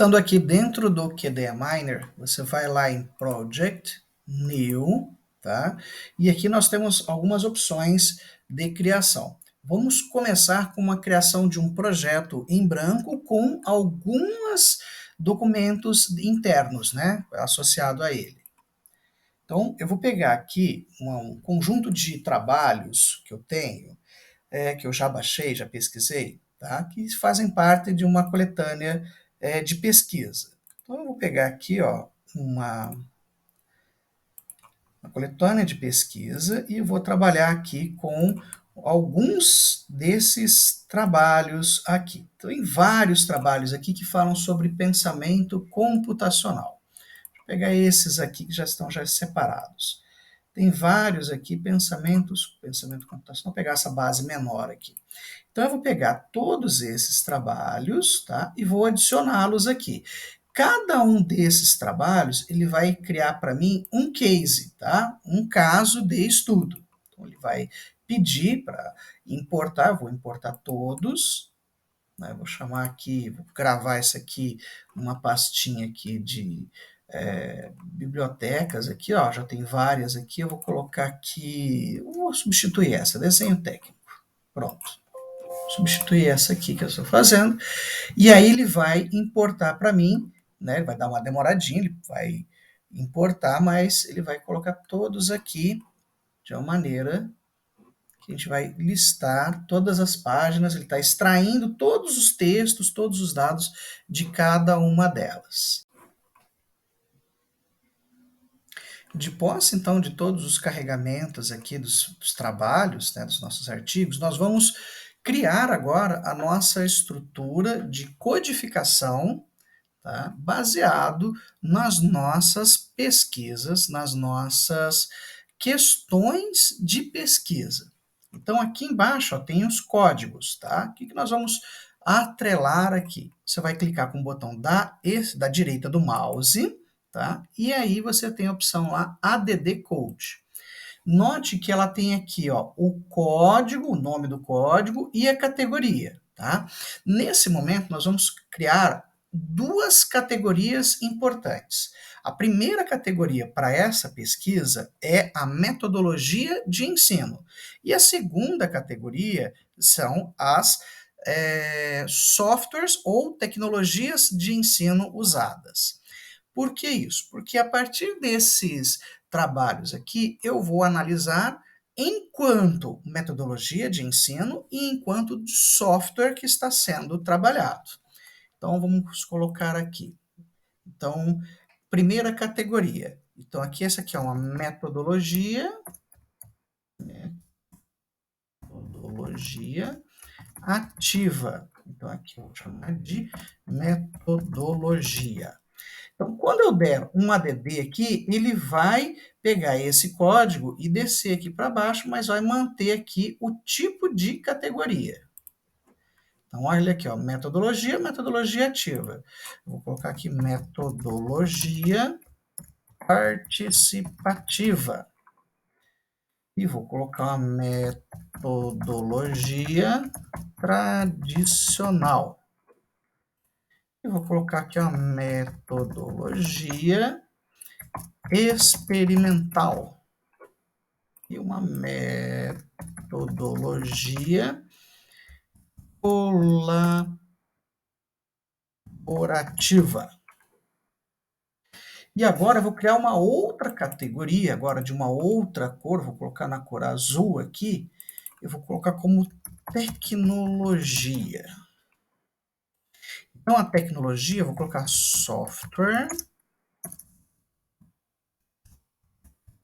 Estando aqui dentro do QDE Miner, você vai lá em Project, New, tá? E aqui nós temos algumas opções de criação. Vamos começar com uma criação de um projeto em branco com alguns documentos internos, né, associado a ele. Então, eu vou pegar aqui um conjunto de trabalhos que eu tenho, que eu já baixei, já pesquisei, tá? Que fazem parte de uma coletânea de pesquisa. Então, eu vou pegar aqui ó, uma coletânea de pesquisa e vou trabalhar aqui com alguns desses trabalhos aqui. Então, tem vários trabalhos aqui que falam sobre pensamento computacional. Vou pegar esses aqui que já estão separados. Tem vários aqui, pensamento computacional. Vou pegar essa base menor aqui. Então, eu vou pegar todos esses trabalhos, tá? E vou adicioná-los aqui. Cada um desses trabalhos, ele vai criar para mim um case, tá? Um caso de estudo. Então, ele vai pedir para importar, eu vou importar todos, né? Vou chamar aqui, vou gravar isso aqui numa pastinha aqui de bibliotecas aqui, ó, já tem várias aqui, eu vou colocar aqui, vou substituir essa, desenho técnico, pronto. Substituir essa aqui que eu estou fazendo, e aí ele vai importar para mim, né, vai dar uma demoradinha, ele vai importar, mas ele vai colocar todos aqui de uma maneira que a gente vai listar todas as páginas, ele está extraindo todos os textos, todos os dados de cada uma delas. De posse, então, de todos os carregamentos aqui dos trabalhos, né, dos nossos artigos, nós vamos criar agora a nossa estrutura de codificação, tá, baseado nas nossas pesquisas, nas nossas questões de pesquisa. Então, aqui embaixo ó, tem os códigos, tá? O que nós vamos atrelar aqui? Você vai clicar com o botão da direita do mouse, tá? E aí você tem a opção lá, ADD Code. Note que ela tem aqui ó, o código, o nome do código e a categoria, tá? Nesse momento, nós vamos criar duas categorias importantes. A primeira categoria para essa pesquisa é a metodologia de ensino. E a segunda categoria são as softwares ou tecnologias de ensino usadas. Por que isso? Porque a partir desses trabalhos aqui, eu vou analisar enquanto metodologia de ensino e enquanto software que está sendo trabalhado. Então, vamos colocar aqui. Então, primeira categoria. Então, aqui, essa aqui é uma metodologia ativa. Então, aqui eu vou chamar de metodologia. Então, quando eu der um ADD aqui, ele vai pegar esse código e descer aqui para baixo, mas vai manter aqui o tipo de categoria. Então, olha aqui, ó, metodologia ativa. Vou colocar aqui metodologia participativa. E vou colocar uma metodologia tradicional. E vou colocar aqui uma metodologia experimental. E uma metodologia colaborativa. E agora eu vou criar uma outra categoria, agora de uma outra cor, vou colocar na cor azul aqui, eu vou colocar como tecnologia. Então, a tecnologia, eu vou colocar software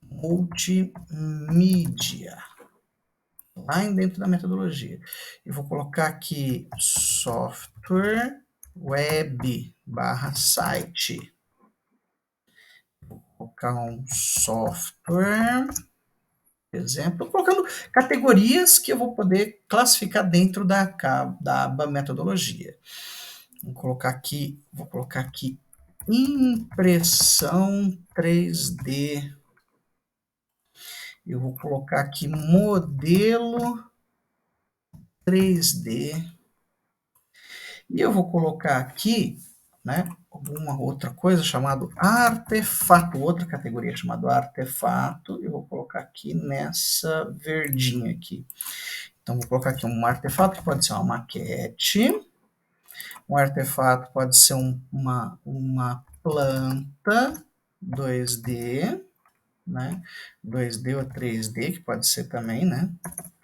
multimídia, lá dentro da metodologia. Eu vou colocar aqui software web /site. Vou colocar um software, por exemplo, colocando categorias que eu vou poder classificar dentro da aba metodologia. Vou colocar aqui impressão 3D. Eu vou colocar aqui modelo 3D. E eu vou colocar aqui né, alguma outra coisa chamado artefato, outra categoria chamada artefato. Eu vou colocar aqui nessa verdinha aqui. Então, vou colocar aqui um artefato que pode ser uma maquete, um artefato pode ser uma planta 2D, né? 2D ou 3D, que pode ser também, né?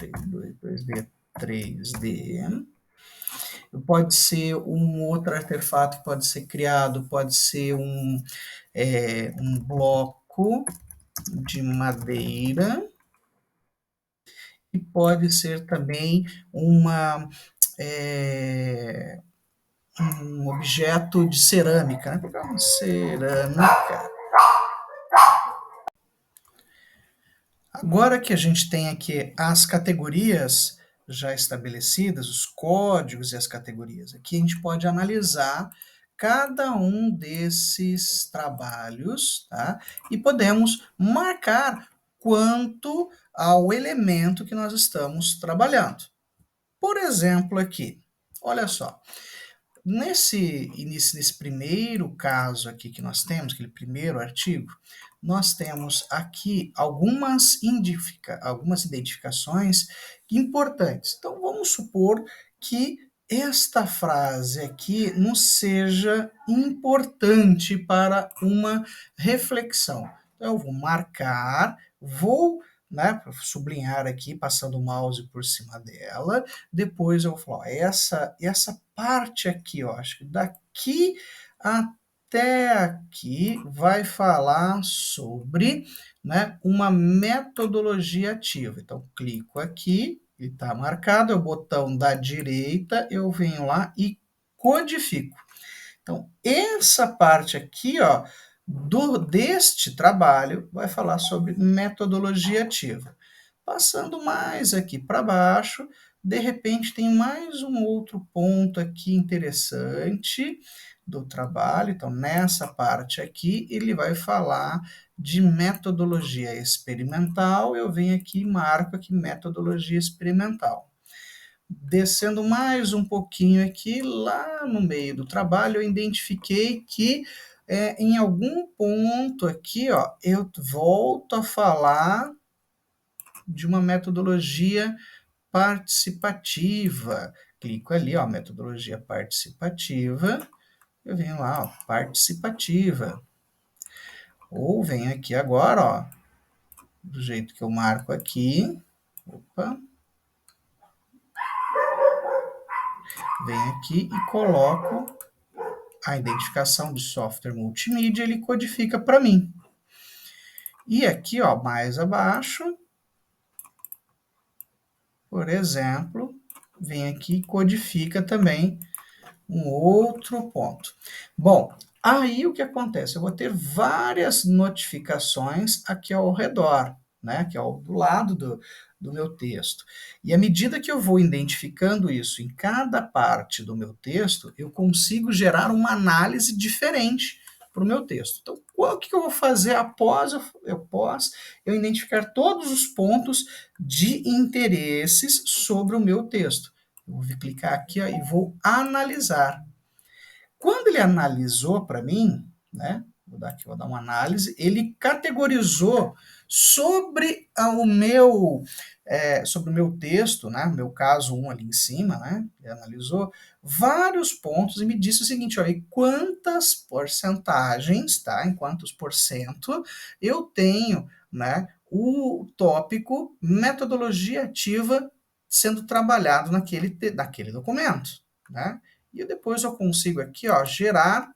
2D, 3D. Pode ser um outro artefato que pode ser criado, pode ser um bloco de madeira e pode ser também é, um objeto de cerâmica, né? Vou pegar uma cerâmica. Agora que a gente tem aqui as categorias já estabelecidas, os códigos e as categorias, aqui a gente pode analisar cada um desses trabalhos, tá? E podemos marcar quanto ao elemento que nós estamos trabalhando. Por exemplo, aqui, olha só, nesse primeiro caso aqui que nós temos, aquele primeiro artigo, nós temos aqui algumas identificações importantes. Então, vamos supor que esta frase aqui nos seja importante para uma reflexão. Então, eu vou marcar, vou, né, sublinhar aqui, passando o mouse por cima dela, depois eu vou falar, ó, essa parte aqui, ó, acho que daqui até aqui vai falar sobre, né, uma metodologia ativa. Então, clico aqui, ele está marcado, é o botão da direita, eu venho lá e codifico. Então, essa parte aqui, ó, deste trabalho, vai falar sobre metodologia ativa. Passando mais aqui para baixo, de repente tem mais um outro ponto aqui interessante do trabalho. Então, nessa parte aqui, ele vai falar de metodologia experimental. Eu venho aqui e marco aqui metodologia experimental. Descendo mais um pouquinho aqui, lá no meio do trabalho, eu identifiquei que em algum ponto aqui, ó, eu volto a falar de uma metodologia participativa. Clico ali, ó, metodologia participativa, eu venho lá, ó, participativa. Ou venho aqui agora, ó, do jeito que eu marco aqui, opa, venho aqui e coloco a identificação de software multimídia, ele codifica para mim. E aqui, ó, mais abaixo, por exemplo, vem aqui e codifica também um outro ponto. Bom, aí o que acontece? Eu vou ter várias notificações aqui ao redor, né? Aqui ao do lado do meu texto. E à medida que eu vou identificando isso em cada parte do meu texto, eu consigo gerar uma análise diferente para o meu texto. Então, o que eu vou fazer após eu identificar todos os pontos de interesses sobre o meu texto? Eu vou clicar aqui, ó, e vou analisar. Quando ele analisou para mim, né? Vou dar uma análise. Ele categorizou sobre o meu texto, né? Meu caso 1 ali em cima, né? Ele analisou vários pontos e me disse o seguinte: olha, quantas porcentagens, tá? Em quantos por cento eu tenho, né? O tópico metodologia ativa sendo trabalhado naquele documento, né? E depois eu consigo aqui, ó, gerar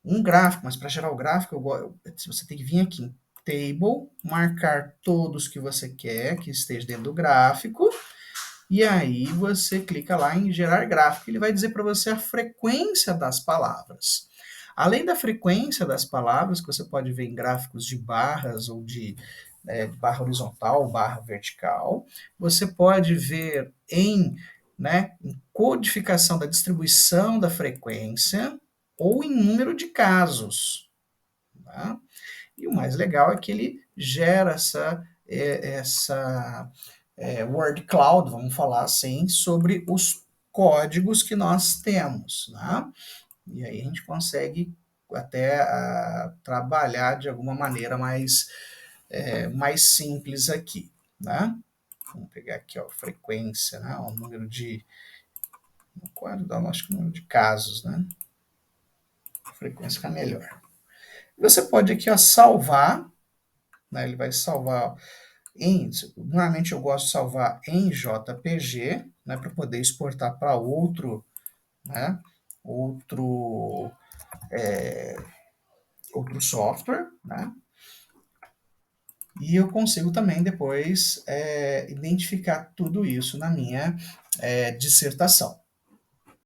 um gráfico, mas para gerar o gráfico, você tem que vir aqui em Table, marcar todos que você quer que esteja dentro do gráfico, e aí você clica lá em gerar gráfico, ele vai dizer para você a frequência das palavras. Além da frequência das palavras, que você pode ver em gráficos de barras ou de barra horizontal, barra vertical, você pode ver em codificação da distribuição da frequência ou em número de casos. Tá? E o mais legal é que ele gera essa word cloud, vamos falar assim, sobre os códigos que nós temos. Tá? E aí a gente consegue até trabalhar de alguma maneira mais simples aqui, né? Vamos pegar aqui, ó, frequência, né? O número de, no quadro dá, acho que o número de casos, né? A frequência fica melhor. Você pode aqui, ó, salvar, né? Ele vai salvar normalmente eu gosto de salvar em JPG, né? Para poder exportar para outro, né? Outro, outro software, né? E eu consigo também depois identificar tudo isso na minha dissertação.